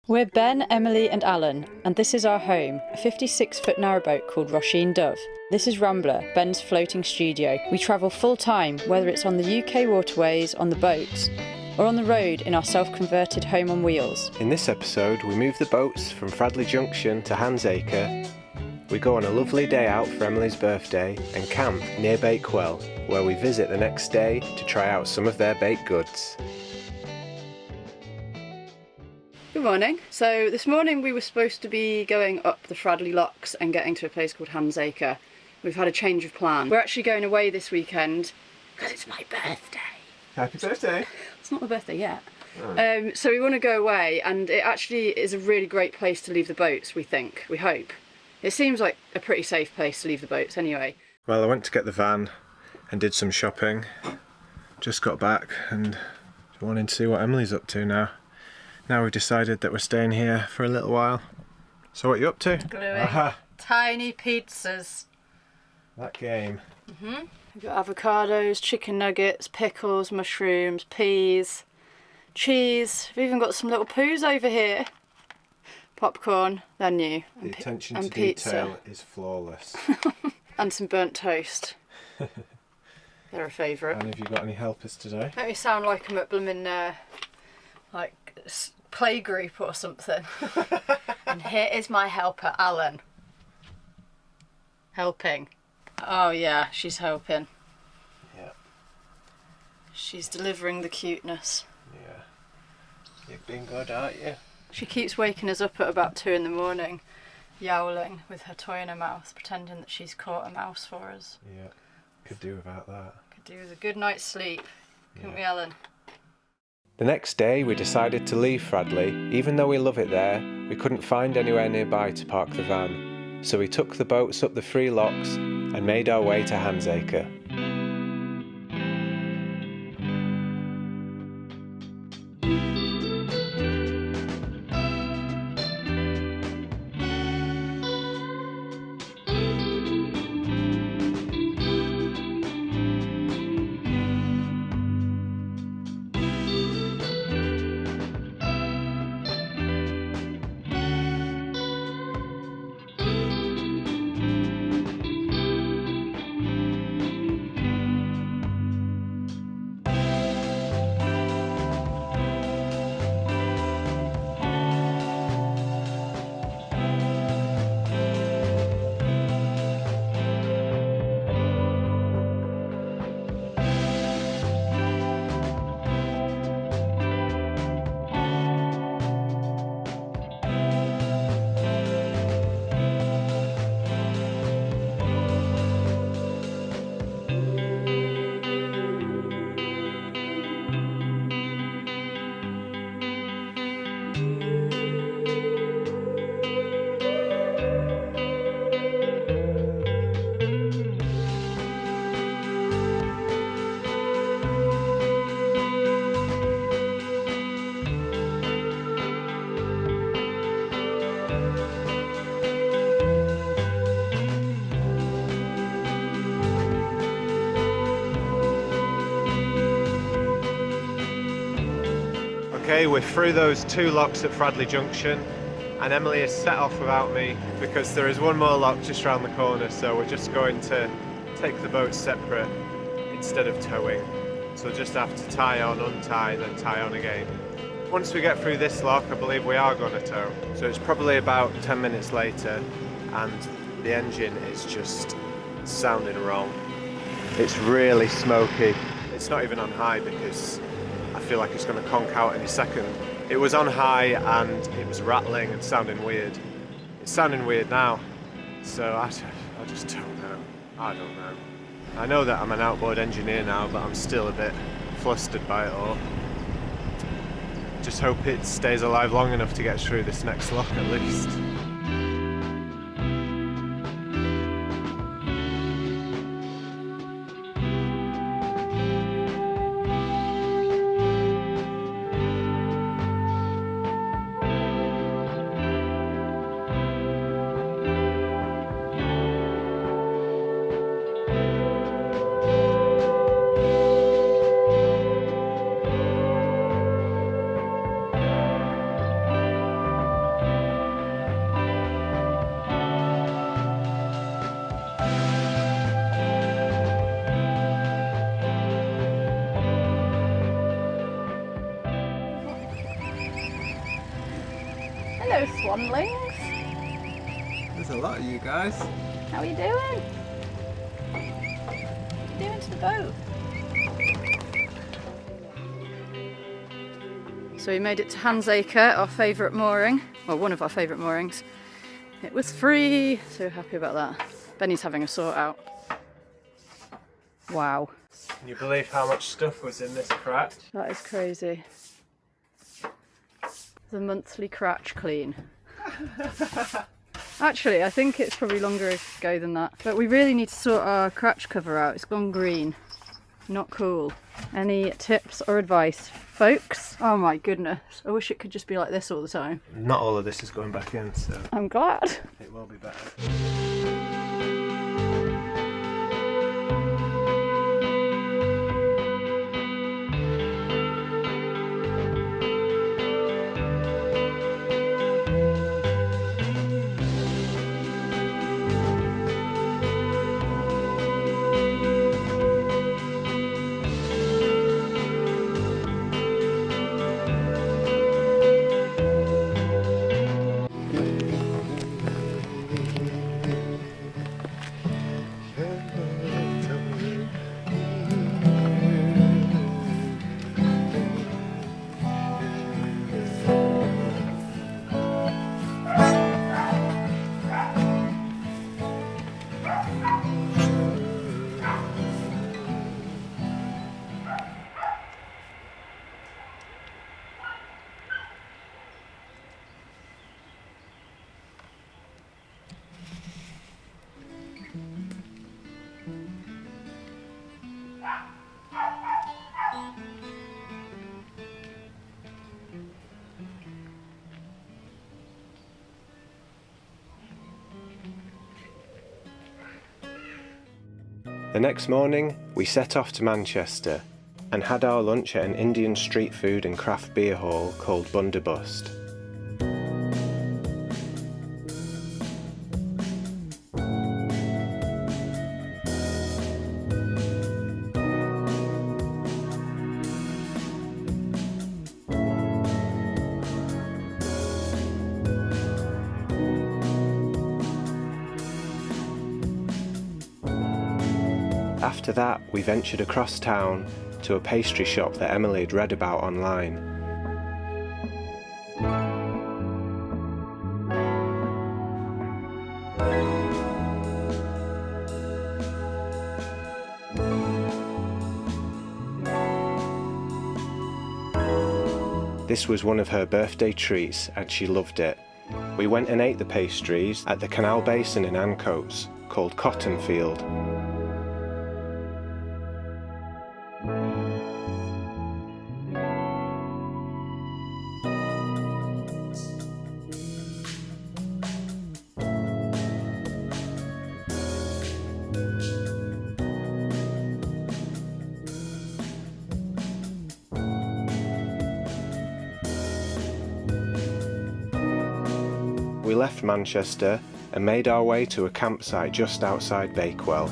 We're Ben, Emily and Alan, and this is our home, a 56-foot narrowboat called Roisin Dove. This is Rambler, Ben's floating studio. We travel full-time, whether it's on the UK waterways, on the boats, or on the road in our self-converted home on wheels. In this episode, we move the boats from Fradley Junction to Handsacre. We go on a lovely day out for Emily's birthday and camp near Bakewell, where we visit the next day to try out some of their baked goods. Good morning. So this morning we were supposed to be going up the Fradley Locks and getting to a place called Handsacre. We've had a change of plan. We're actually going away this weekend because it's my birthday. Happy birthday! It's not my birthday yet. Oh. So we want to go away, and it actually is a really great place to leave the boats, we think, we hope. It seems like a pretty safe place to leave the boats anyway. Well, I went to get the van and did some shopping. Just got back and wanting to see what Emily's up to now. Now we've decided that we're staying here for a little while. So what are you up to? Gluing Aha! tiny pizzas. That game. We've got avocados, chicken nuggets, pickles, mushrooms, peas, cheese. We've even got some little poos over here. Popcorn, they're new. The attention and to pizza. detail is flawless. And some burnt toast. They're a favourite. And have you got any helpers today? Make me sound like I'm at blooming playgroup or something. And here is my helper, Alan. Helping. Oh yeah, she's helping. Yeah. She's delivering the cuteness. Yeah. You've been good, aren't you? She keeps waking us up at about 2 in the morning, yowling with her toy in her mouth, pretending that she's caught a mouse for us. Yeah. Could do without that. Could do with a good night's sleep, couldn't we, Alan? The next day we decided to leave Fradley. Even though we love it there, we couldn't find anywhere nearby to park the van. So we took the boats up the 3 locks and made our way to Handsacre. Okay, we're through those 2 locks at Fradley Junction and Emily has set off without me because there is one more lock just round the corner, so we're just going to take the boat separate instead of towing. So we'll just have to tie on, untie, then tie on again. Once we get through this lock, I believe we are going to tow. So it's probably about 10 minutes later and the engine is just sounding wrong. It's really smoky. It's not even on high because I feel like it's going to conk out any second. It was on high and it was rattling and sounding weird. It's sounding weird now, so I just don't know. I don't know. I know that I'm an outboard engineer now, but I'm still a bit flustered by it all. Just hope it stays alive long enough to get through this next lock at least. Hello, swanlings. There's a lot of you guys. How are you doing? What are you doing to the boat? So we made it to Hansacre, our favourite mooring. Well, one of our favourite moorings. It was free, so happy about that. Benny's having a sort out. Wow. Can you believe how much stuff was in this cratch? That is crazy. The monthly cratch clean. Actually, I think it's probably longer ago than that. But we really need to sort our cratch cover out. It's gone green. Not cool. Any tips or advice, folks? Oh my goodness. I wish it could just be like this all the time. Not all of this is going back in, so I'm glad. it will be better. The next morning, we set off to Manchester and had our lunch at an Indian street food and craft beer hall called Bundabust. After that, we ventured across town to a pastry shop that Emily had read about online. This was one of her birthday treats and she loved it. We went and ate the pastries at the canal basin in Ancoats called Cottonfield. We left Manchester and made our way to a campsite just outside Bakewell.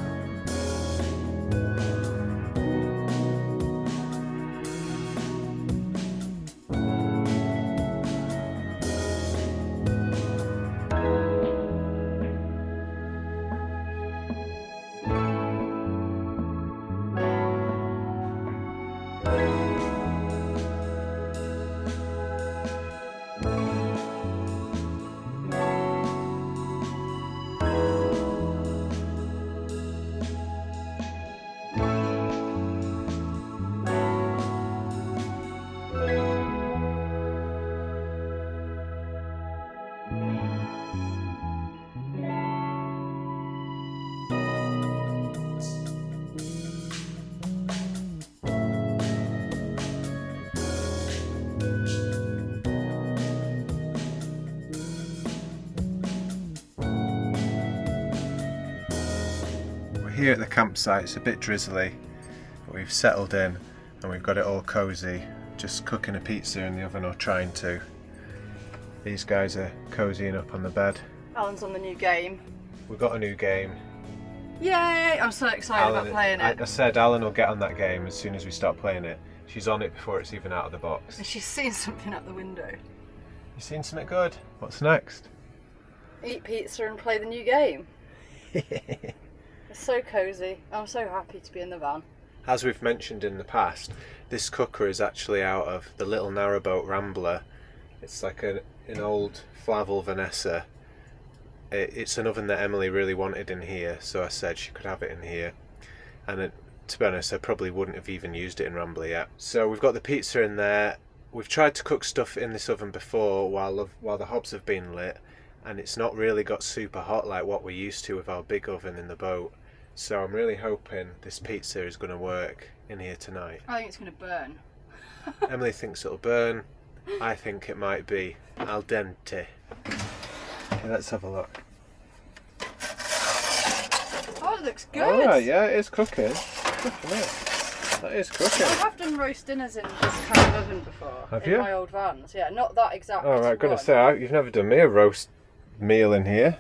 Here at the campsite, it's a bit drizzly, but we've settled in and we've got it all cosy, just cooking a pizza in the oven or trying to. These guys are cozying up on the bed. Alan's on the new game. We've got a new game. Yay! I'm so excited about playing it. I said Alan will get on that game as soon as we start playing it. She's on it before it's even out of the box. And she's seen something out the window. You seen something good? What's next? Eat pizza and play the new game. It's so cosy. I'm so happy to be in the van. As we've mentioned in the past, this cooker is actually out of the little narrowboat Rambler. It's like an old Flavel Vanessa. It's an oven that Emily really wanted in here, so I said she could have it in here. And to be honest, I probably wouldn't have even used it in Rambler yet. So we've got the pizza in there. We've tried to cook stuff in this oven before while the hobs have been lit, and it's not really got super hot like what we're used to with our big oven in the boat. So I'm really hoping this pizza is going to work in here tonight. I think it's going to burn. Emily thinks it'll burn. I think it might be al dente. Okay, let's have a look. Oh, it looks good. Oh, yeah, it is cooking. Good for me. That is cooking. I have done roast dinners in this kind of oven before. Have in you? my old vans. Yeah, not that exact. Oh, right, gonna one. say, you've never done me a roast meal in here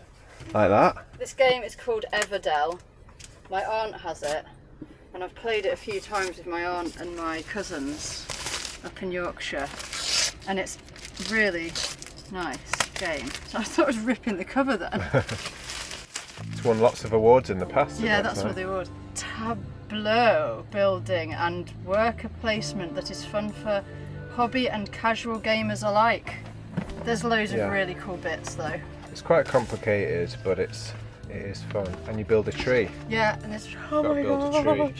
like that. This game is called Everdell. My aunt has it, and I've played it a few times with my aunt and my cousins up in Yorkshire, and it's really nice game. So I thought I was ripping the cover then. It's won lots of awards in the past. Yeah, that's what they would. Tableau building and worker placement that is fun for hobby and casual gamers alike. There's loads of really cool bits though. It's quite complicated, but it is fun. And you build a tree. Yeah, and it's Build a tree.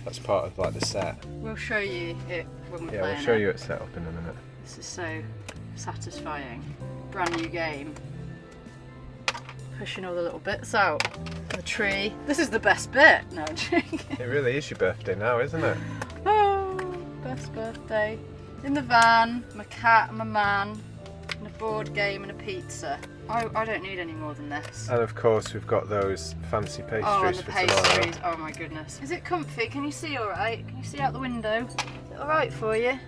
That's part of like the set. We'll show you it when we're playing. Yeah, we'll show you it set up in a minute. This is so satisfying. Brand new game. Pushing all the little bits out. The tree. This is the best bit. No, I'm joking. It really is your birthday now, isn't it? Oh, best birthday. In the van, my cat and my man, and a board game and a pizza. I don't need any more than this. And of course we've got those fancy pastries Oh, and the for pastries. tomorrow. Oh my goodness. Is it comfy? Can you see alright? Can you see out the window? Is it alright for you?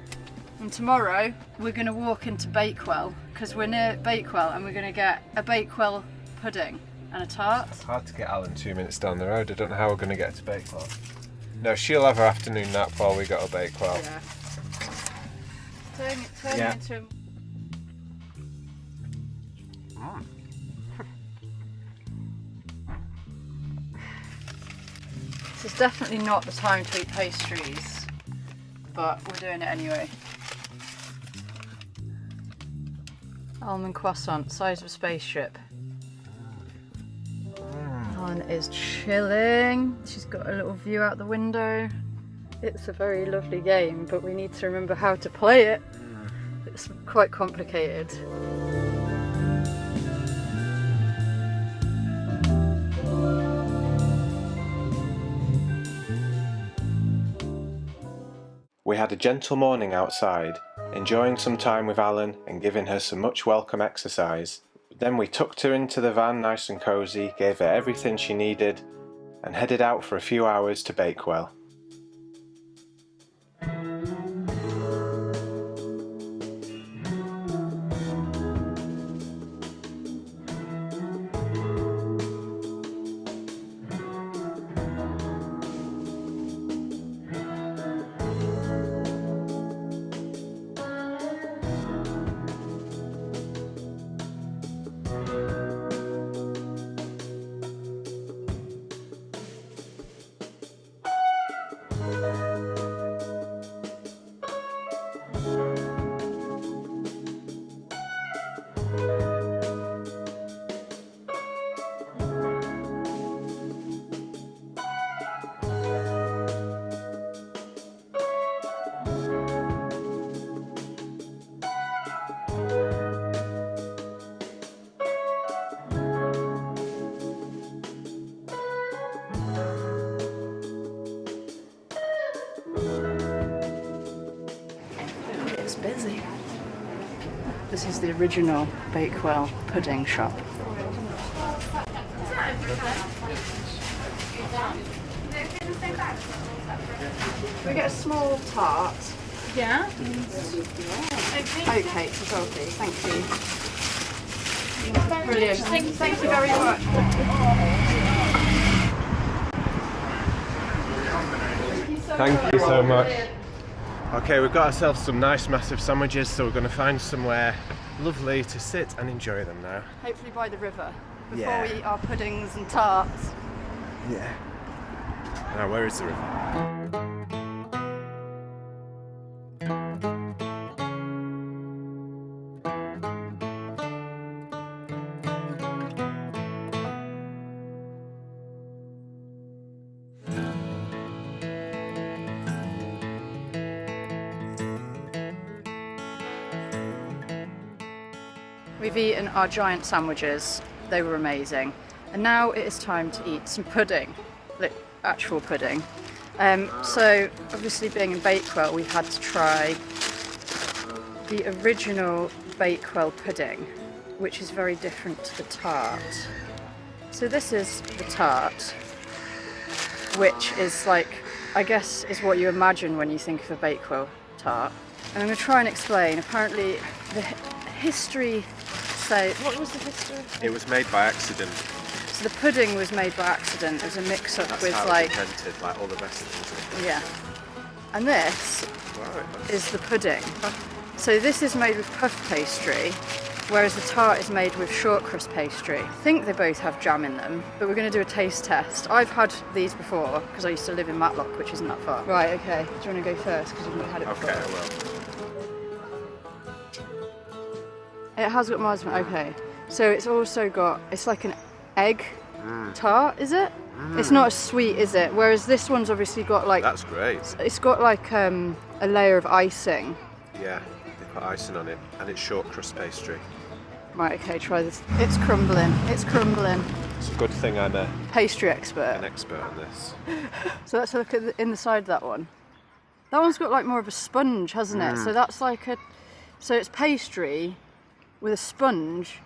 And tomorrow we're going to walk into Bakewell because we're near Bakewell and we're going to get a Bakewell pudding and a tart. It's hard to get Alan 2 minutes down the road. I don't know how we're going to get to Bakewell. No, she'll have her afternoon nap while we go to Bakewell. Yeah. Turn it into This is definitely not the time to eat pastries, but we're doing it anyway. Almond croissant, size of a spaceship. Ellen is chilling. She's got a little view out the window. It's a very lovely game, but we need to remember how to play it. It's quite complicated. We had a gentle morning outside, enjoying some time with Alan and giving her some much welcome exercise. Then we tucked her into the van nice and cosy, gave her everything she needed, and headed out for a few hours to Bakewell. It's busy. This is the original Bakewell pudding shop. Can we get a small tart? Yeah. Oat cakes as well, please. Thank you. Brilliant. Thank you very much. Thank you so much. Okay, we've got ourselves some nice massive sandwiches, so we're going to find somewhere lovely to sit and enjoy them now. Hopefully by the river, before Yeah. we eat our puddings and tarts. Yeah. Now, where is the river? We've eaten our giant sandwiches, they were amazing. And now it is time to eat some pudding, like actual pudding. So obviously being in Bakewell, we had to try the original Bakewell pudding, which is very different to the tart. So this is the tart, which is like, I guess is what you imagine when you think of a Bakewell tart. And I'm going to try and explain. Apparently the history say, what was the history? It was made by accident. So the pudding was made by accident. It was a mix-up That's with how like, it was invented, like all the rest of them. yeah. And this Right. is the pudding. So this is made with puff pastry, whereas the tart is made with short crust pastry. I think they both have jam in them, but we're going to do a taste test. I've had these before because I used to live in Matlock, which isn't that far. Right, okay. Do you want to go first because you've not had it before? Okay, I will. It has got marzipan, okay. So it's also got, it's like an egg tart, is it? It's not as sweet, is it? Whereas this one's obviously got like, That's great. it's got like a layer of icing. Yeah, they put icing on it, and it's short crust pastry. Right, okay, try this. It's crumbling, it's crumbling. It's a good thing I'm Pastry an expert. expert on this. So let's look at the inside of that one. That one's got like more of a sponge, hasn't it? So that's like a, so it's pastry with a sponge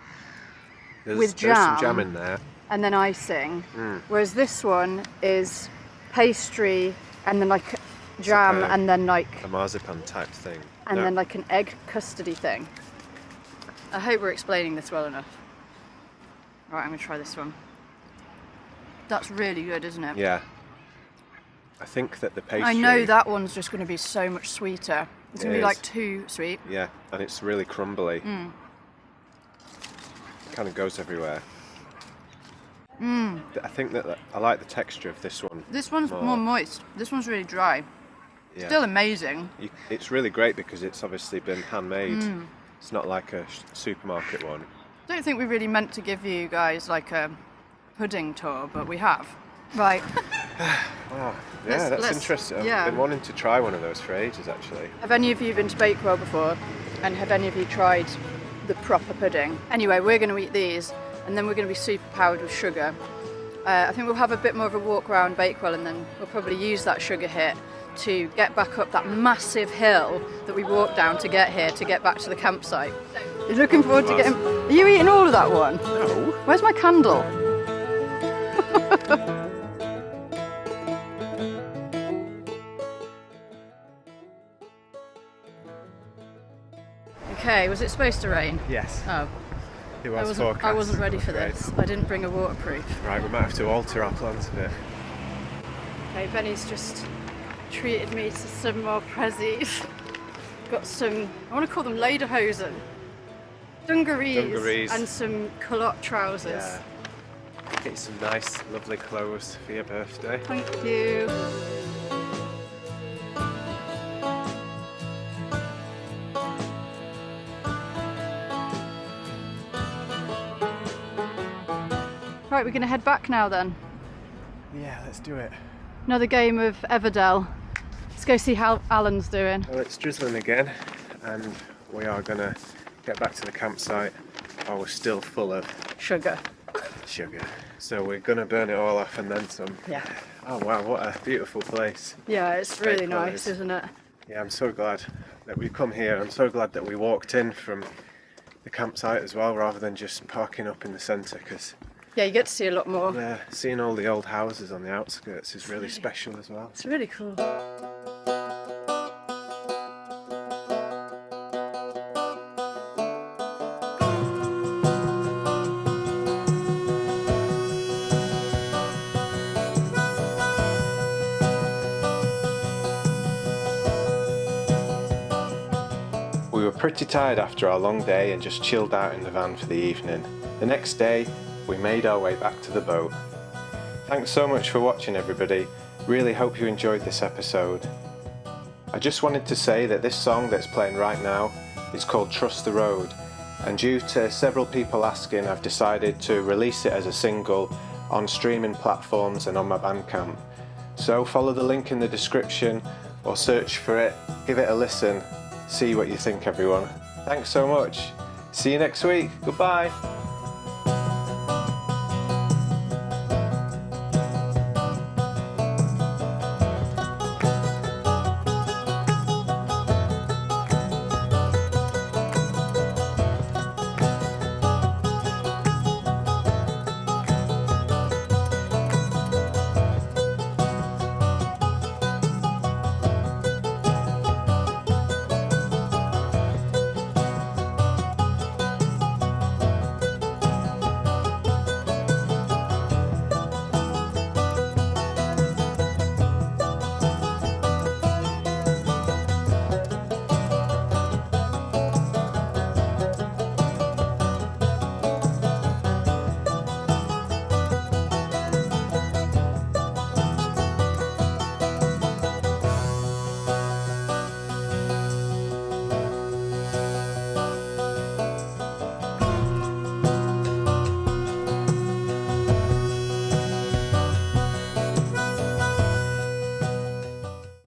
with There's some jam. jam in there. and then icing. Whereas this one is pastry and then like jam like a- and then like A marzipan type thing. and No. then like an egg custardy thing. I hope we're explaining this well enough. Right, I'm gonna try this one. That's really good, isn't it? Yeah. I think that the pastry... I know that one's just going to be so much sweeter. It's going to It be like is. too sweet. Yeah, and it's really crumbly. It kind of goes everywhere. I think that I like the texture of this one. This one's more moist. This one's really dry. Yeah. Still amazing. It's really great because it's obviously been handmade. It's not like a supermarket one. I don't think we really meant to give you guys like a pudding tour, but we have. Right. Wow, yeah, that's interesting. yeah. I've been wanting to try one of those for ages, actually. Have any of you been to Bakewell before? And have any of you tried the proper pudding? Anyway, we're going to eat these and then we're going to be super powered with sugar. I think we'll have a bit more of a walk around Bakewell and then we'll probably use that sugar hit to get back up that massive hill that we walked down to get here, to get back to the campsite. You're looking forward to getting... Are you eating all of that one? No. Where's my candle? Okay, was it supposed to rain? Yes, Oh, it was forecast. I wasn't ready for I'm this. afraid. I didn't bring a waterproof. Right, we might have to alter our plans a bit. Okay, Benny's just treated me to some more prezzies. Got some, I want to call them lederhosen. Dungarees. And some culotte trousers. Yeah. Get you some nice, lovely clothes for your birthday. Thank you. Right, we're going to head back now then. Yeah, let's do it. Another game of Everdell. Let's go see how Alan's doing. Well, it's drizzling again, and we are going to get back to the campsite while we're still full of Sugar. sugar. So we're going to burn it all off and then some. Yeah. Oh wow, what a beautiful place. Yeah, it's really Bakewell nice, is. isn't it? Yeah, I'm so glad that we've come here. I'm so glad that we walked in from the campsite as well, rather than just parking up in the centre, because Yeah, you get to see a lot more. seeing all the old houses on the outskirts is really special as well. It's really cool. We were pretty tired after our long day and just chilled out in the van for the evening. The next day, we made our way back to the boat. Thanks so much for watching, everybody. Really hope you enjoyed this episode. I just wanted to say that this song that's playing right now is called Trust the Road, and due to several people asking, I've decided to release it as a single on streaming platforms and on my Bandcamp. So follow the link in the description or search for it, give it a listen, see what you think, everyone. Thanks so much. See you next week. Goodbye.